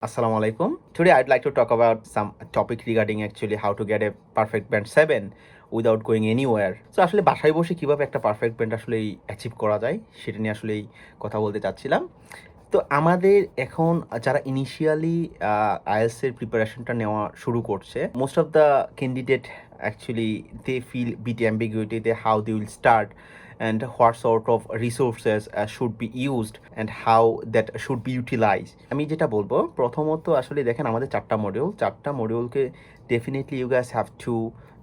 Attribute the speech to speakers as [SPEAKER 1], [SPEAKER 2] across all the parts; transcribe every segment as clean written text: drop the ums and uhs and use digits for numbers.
[SPEAKER 1] Assalamu alaikum. Today I'd like to talk about some topic regarding actually how to get a perfect band 7 without going anywhere. So আসলে বাসায় বসে কিভাবে একটা perfect band আসলে achieve করা যায় সেটা নিয়ে আসলেই কথা বলতে চাচ্ছিলাম। তো আমাদের এখন যারা ইনিশিয়ালি আইএলটিএস এর প্রিপারেশনটা নেওয়া শুরু করছে, most of the candidate actually they feel bit ambiguity they how they will start and what sort of resources should be used and how that should be utilized. আমি যেটা বলবো প্রথমত আসলে দেখেন আমাদের চারটা মডিউলকে definitely you guys have to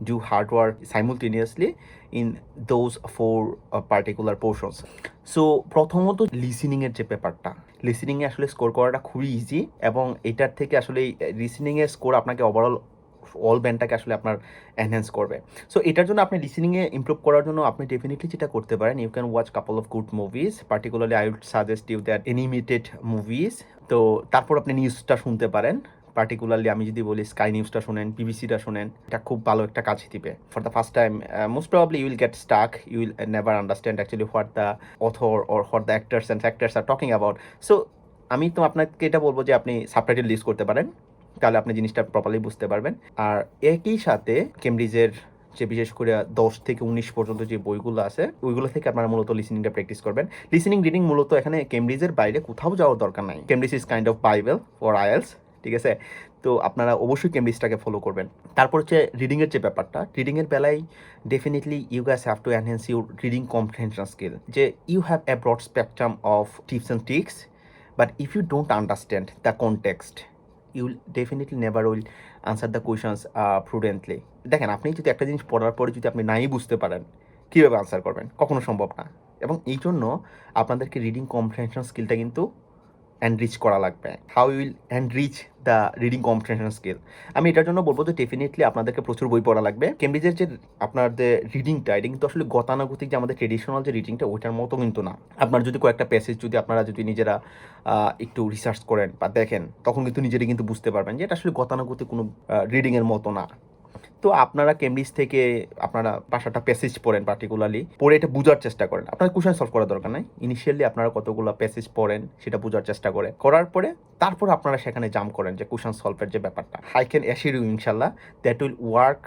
[SPEAKER 1] do hard work simultaneously in those four particular portions. So প্রথমত লিসেনিংয়ের যে ব্যাপারটা, লিসেনিংয়ে আসলে স্কোর করাটা খুবই ইজি এবং এটার থেকে আসলে লিসেনিংয়ের স্কোর আপনাকে ওভারঅল অল ব্যান্ডটাকে আসলে আপনার এনহ্যান্স করবে। সো এটার জন্য আপনি লিসেনিংয়ে ইমপ্রুভ করার জন্য আপনি ডেফিনেটলি যেটা করতে পারেন, you can watch couple of good movies, particularly I would suggest you that animated movies. তো তারপর আপনি নিউজটা শুনতে পারেন, পার্টিকুলারলি আমি যদি বলি স্কাই নিউজটা শোনেন, বিবিসিটা শোনেন, এটা খুব ভালো একটা কাজ দিবে। For the first time most probably you will get stuck, you will never understand actually what the author or what the actors and factors are talking about. So আমি তো আপনাকে এটা বলবো যে আপনি সাবটাইটেল ইউজ করতে পারেন, তাহলে আপনি জিনিসটা প্রপারলি বুঝতে পারবেন। আর একই সাথে কেমব্রিজের যে বিশেষ করে 10 থেকে 19 পর্যন্ত যে বইগুলো আছে ওইগুলো থেকে আপনারা মূলত লিসেনিংটা প্র্যাকটিস করবেন। লিসেনিং রিডিং মূলত এখানে কেমব্রিজের বাইরে কোথাও যাওয়ার দরকার নাই। Cambridge is kind of Bible for IELTS, ঠিক আছে? তো আপনারা অবশ্যই কেমব্রিজটাকে ফলো করবেন। তারপর হচ্ছে রিডিংয়ের যে ব্যাপারটা, রিডিংয়ের বেলায় definitely you guys have to enhance your reading comprehension skill. যে you have a broad spectrum of tips and tricks, but if you don't understand the context you will definitely never will answer the questions prudently. দেখেন আপনি যদি একটা জিনিস পড়ার পরে যদি আপনি নাই বুঝতে পারেন, কীভাবে আনসার করবেন? কখনো সম্ভব না। এবং এই জন্য আপনাদেরকে রিডিং কম্প্রিহেনশন স্কিলটা কিন্তু এনরিচ করা লাগবে। How will enrich the reading comprehension skill? আমি এটার জন্য বলবো যে ডেফিনেটলি আপনাদেরকে প্রচুর বই পড়া লাগবে। কেমব্রিজের যে আপনাদের রিডিংটা, এটা কিন্তু আসলে গতানুগতিক যে আমাদের ট্রেডিশনাল যে রিডিংটা ওইটার মতো কিন্তু না। আপনার যদি কয়েকটা প্যাসেজ যদি আপনারা যদি নিজেরা একটু রিসার্চ করেন বা দেখেন, তখন কিন্তু নিজেরাই কিন্তু বুঝতে পারবেন যে এটা আসলে গতানুগতিক কোনো রিডিংয়ের মতো না। তো আপনারা কেমব্রিজ থেকে আপনারা 5-8টা প্যাসেজ পড়েন, পার্টিকুলারলি পড়ে এটা বোঝার চেষ্টা করেন। আপনার কোশ্চেন সলভ করার দরকার নাই। ইনিশিয়ালি আপনারা কতগুলো প্যাসেজ পড়েন, সেটা বোঝার চেষ্টা করার পরে তারপর আপনারা সেখানে জাম্প করেন যে কোশ্চেন সলভের যে ব্যাপারটা। আই ক্যান অ্যাসিওর ইউ ইনশাল্লাহ that will work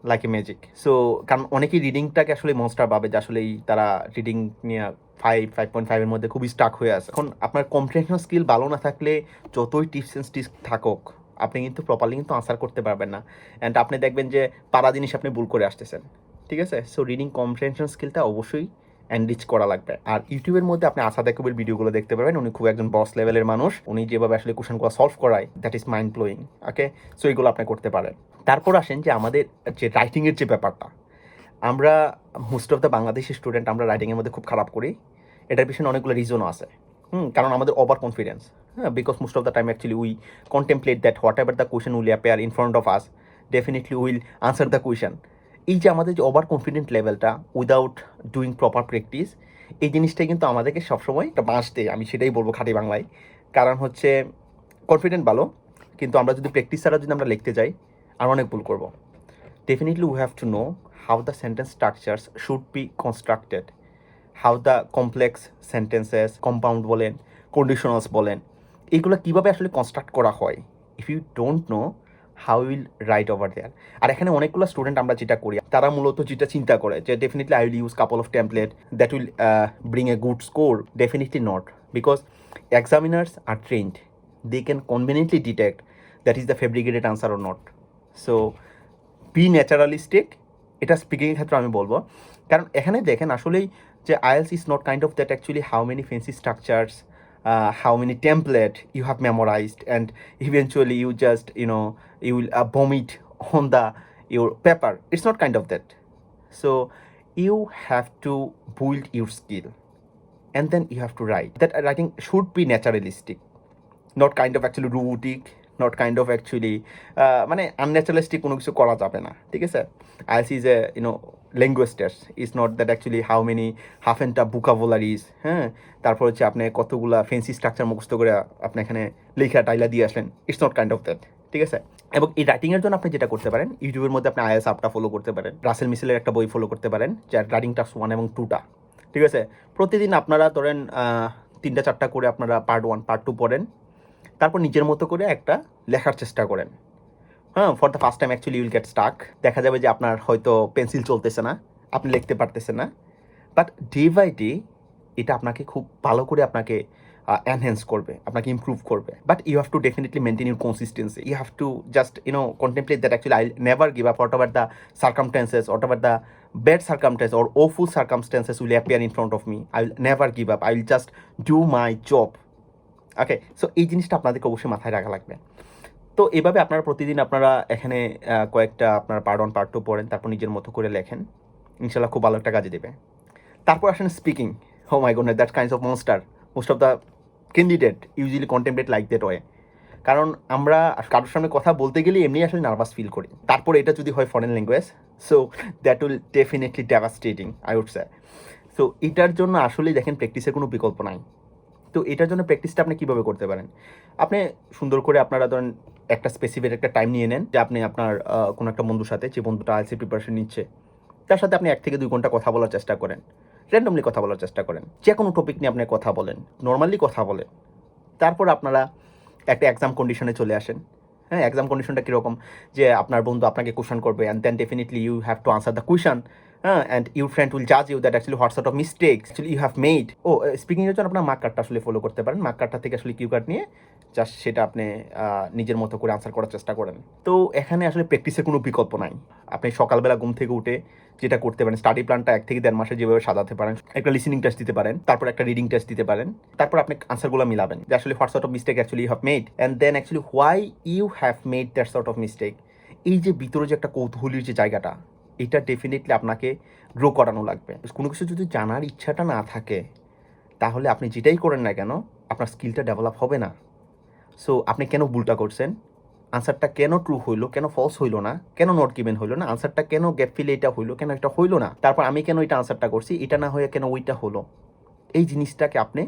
[SPEAKER 1] like a magic. So কারণ অনেকেই রিডিংটাকে আসলে মনস্টার ভাবে যে আসলেই তারা রিডিং নিয়ে 5.5 এর মধ্যে খুবই স্টাক হয়ে আছে। এখন আপনার কম্প্রিহেনশন স্কিল ভালো না থাকলে যতই টিপস অ্যান্ড ট্রিক্স থাকুক, আপনি কিন্তু প্রপারলি কিন্তু আনসার করতে পারবেন না। অ্যান্ড আপনি দেখবেন যে পারা জিনিস আপনি ভুল করে আসতেছেন, ঠিক আছে? সো রিডিং কম্প্রিহেনশন স্কিলটা অবশ্যই এনরিচ করা লাগবে। আর ইউটিউবের মধ্যে আপনি আসাদ ইয়াকুবের ভিডিওগুলো দেখতে পারবেন। উনি খুব একজন বস লেভেলের মানুষ। উনি যেভাবে আসলে কোশ্চেনগুলো সলভ করায়, that is mind blowing. Okay, so এইগুলো আপনি করতে পারেন। তারপর আসেন যে আমাদের যে রাইটিংয়ের যে ব্যাপারটা, আমরা most of the Bangladeshi student আমরা রাইটিংয়ের মধ্যে খুব খারাপ করি। এটার পিছনে অনেকগুলো রিজনও আছে। কারণ আমাদের over confidence, because most of the time actually we contemplate that what ever the question will appear in front of us, definitely will answer the question. এই যে আমাদের যে ওভার কনফিডেন্ট লেভেলটা উইদাউট ডুইং প্রপার প্র্যাকটিস, এই জিনিসটাই কিন্তু আমাদেরকে সবসময় একটা বাঁশ দেয়। আমি সেটাই বলবো খাঁটি বাংলায়। কারণ হচ্ছে কনফিডেন্ট ভালো, কিন্তু আমরা যদি প্র্যাকটিস ছাড়া যদি আমরা লিখতে যাই আর অনেক ভুল করবো। Definitely we have to know how the sentence structures should be constructed, how the complex sentences, compound বলেন, conditionals বলেন, এগুলো কীভাবে আসলে কনস্ট্রাক্ট করা হয়। If you don't know how will write over there. আর এখানে অনেকগুলো স্টুডেন্ট আমরা যেটা করি, তারা মূলত যেটা চিন্তা করে যে definitely I will use couple of template that will bring a good score. Definitely not, because examiners are trend, they can conveniently detect that is the fabricated answer or not. So be naturalistic, এটা স্পিকিংয়ের ক্ষেত্রে আমি বলবো। কারণ এখানে দেখেন আসলেই যে IELTS is not kind of that actually how many fancy structures, how many template you have memorised and eventually you just you will vomit on the your paper. It's not kind of that. So you have to build your skill and then you have to write. That writing should be naturalistic, not kind of actually robotic, not kind of actually মানে আনন্যাচারালিস্টিক কোনো কিছু করা যাবে না, ঠিক আছে? IELTS is a language test, is not that actually how many half and tough vocabularies, তারপর হচ্ছে আপনি কতগুলা ফেন্সি স্ট্রাকচার মুখস্থ করে আপনি এখানে লেখা টাইলা দিয়ে আসলেন। It's not kind of that, ঠিক আছে? এবং এই রাইটিংয়ের জন্য আপনি যেটা করতে পারেন, ইউটিউবের মধ্যে আপনি আইএলটিএস অ্যাপটা ফলো করতে পারেন, রাসেল মিসেলের একটা বই ফলো করতে পারেন যার রাইটিং টাস্ক 1 এবং 2টা, ঠিক আছে? প্রতিদিন আপনারা ধরেন 3টা 4টা করে আপনারা পার্ট 1 পার্ট 2 পড়েন, তারপর নিজের মতো করে একটা লেখার চেষ্টা করেন। হ্যাঁ, for the first time actually Yule gate Starc. দেখা যাবে যে আপনার হয়তো পেন্সিল চলতেছে না, আপনি লিখতে পারতেছেন না। বাট ডে বাই ডে এটা আপনাকে খুব ভালো করে আপনাকে এনহ্যান্স করবে, আপনাকে ইমপ্রুভ করবে। But you have to definitely maintain your consistency. You have to just contemplate that actually I never give up whatever the circumstances, whatever the bad circumstances or awful circumstances will appear in front of me. I will never give up. I will just do my job. Okay, so এই জিনিসটা আপনাদেরকে অবশ্যই মাথায় রাখা লাগবে। তো এভাবে আপনারা প্রতিদিন আপনারা এখানে কয়েকটা আপনার পার্ট 1 পার্ট 2 পড়েন, তারপর নিজের মতো করে লেখেন। ইনশাল্লাহ খুব ভালো একটা কাজে দেবে। তারপর আসেন speaking. Oh my goodness, that kinds of monster. Most of the candidate usually contemplate like that way. কারণ আমরা কারোর সামনে কথা বলতে গেলে এমনি আসলে নার্ভাস ফিল করি। তারপর এটা যদি হয় foreign language, so that will definitely devastating I would say. So এটার জন্য আসলেই দেখেন প্র্যাকটিসের কোনো বিকল্প নাই। তো এটার জন্য প্র্যাকটিসটা আপনি কীভাবে করতে পারেন? আপনি সুন্দর করে আপনারা ধরেন একটা স্পেসিফিক একটা টাইম নিয়ে নেন যে আপনি আপনার কোনো একটা বন্ধুর সাথে, যে বন্ধুটা আইএলটিএস প্রিপারেশন নিচ্ছে, তার সাথে আপনি 1 থেকে 2 ঘন্টা কথা বলার চেষ্টা করেন। র্যান্ডমলি কথা বলার চেষ্টা করেন। যে কোনো টপিক নিয়ে আপনি কথা বলেন, নর্মালি কথা বলেন। তারপর আপনারা একটা এক্সাম কন্ডিশনে চলে আসেন। হ্যাঁ, এক্সাম কন্ডিশনটা কীরকম? যে আপনার বন্ধু আপনাকে কোয়েশ্চন করবে and then definitely you have to answer the question. হ্যাঁ, অ্যান্ড ইউর ফ্রেন্ড উইল জাজ you that actually what sort of mistakes actually you have made. স্পিকিংয়ের জন্য আপনার মার্ক কার্ডটা আসলে ফলো করতে পারেন। মার্ক কার্ডটা থেকে আসলে কিউ কার্ড নিয়ে জাস্ট সেটা আপনি নিজের মতো করে আনসার করার চেষ্টা করেন। তো এখানে আসলে প্র্যাকটিসের কোনো বিকল্প নাই। আপনি সকালবেলা ঘুম থেকে উঠে যেটা করতে পারেন, স্টাডি প্ল্যানটা 1 থেকে 1.5 মাসে যেভাবে সাজাতে পারেন, একটা লিসেনিং টেস্ট দিতে পারেন, তারপর একটা রিডিং টেস্ট দিতে পারেন, তারপর আপনি আনসারগুলো মিলাবেন যে আসলে what sort of mistake actually you have made and then actually why you have made that sort of mistake. এই যে ভিতরে যে একটা কৌতূহলীর যে জায়গাটা, এটা ডেফিনেটলি আপনাকে গ্রো করানো লাগবে। কোনো কিছু যদি জানার ইচ্ছাটা না থাকে, তাহলে আপনি যেটাই করেন না কেন আপনার স্কিলটা ডেভেলপ হবে না। সো আপনি কেন ভুলটা করছেন, আনসারটা কেন ট্রু হইলো, কেন ফলস হইলো না, কেন নট গিভেন হইলো না, আনসারটা কেন গ্যাপ ফিলে এটা হইলো, কেন এটা হইলো না, তারপর আমি কেন এটা আনসারটা করছি, এটা না হয়ে কেন ওইটা হলো। এই জিনিসটাকে আপনি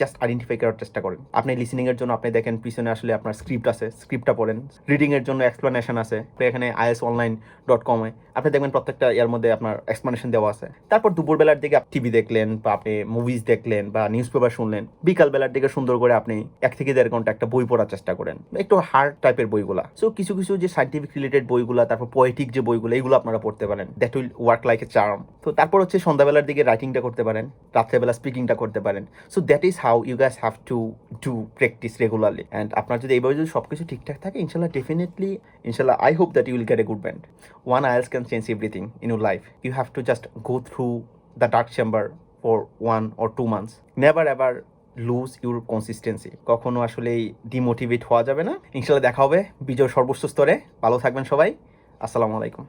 [SPEAKER 1] জাস্ট আইডেন্টিফাই করার চেষ্টা করেন। আপনি লিসেনিংয়ের জন্য আপনি দেখেন পিছনে আসলে আপনার স্ক্রিপ্ট আছে, স্ক্রিপ্টটা পড়েন। রিডিংয়ের জন্য এক্সপ্লেনেশন আছে, এখানে ielsonline.com এ আপনি দেখবেন প্রত্যেকটা ইয়ার মধ্যে আপনার এক্সপ্লেনেশন দেওয়া আছে। তারপর দুপুরবেলার দিকে টিভি দেখলেন বা আপনি মুভিজ দেখলেন বা নিউজ পেপার শুনলেন। বিকালবেলার দিকে সুন্দর করে আপনি 1 থেকে 1.5 ঘন্টা একটা বই পড়ার চেষ্টা করেন, একটু হার্ড টাইপের বইগুলা। সো কিছু কিছু যে সাইন্টিফিক রিলেটেড বইগুলা, তারপর পোয়েটিক যে বইগুলো, এগুলো আপনারা পড়তে পারেন। That will work like a charm. তো তারপর হচ্ছে সন্ধ্যাবেলার দিকে রাইটিংটা করতে পারেন, রাত্রেবেলা স্পিকিংটা করতে পারেন। So that is how you guys have to do practice regularly. And আপনার যদি এইভাবে যদি সব কিছু ঠিকঠাক থাকে, ইনশাল্লাহ ডেফিনেটলি, ইনশাল্লাহ I hope that you will get a good band. One IELTS can change everything in your life. You have to just go through the dark chamber for 1 or 2 months. Never ever lose your consistency. কখনো আসলে demotivate হওয়া যাবে না। ইনশাল্লাহ দেখা হবে বিজয় সর্বোচ্চ স্তরে। ভালো থাকবেন সবাই। আসসালামু আলাইকুম।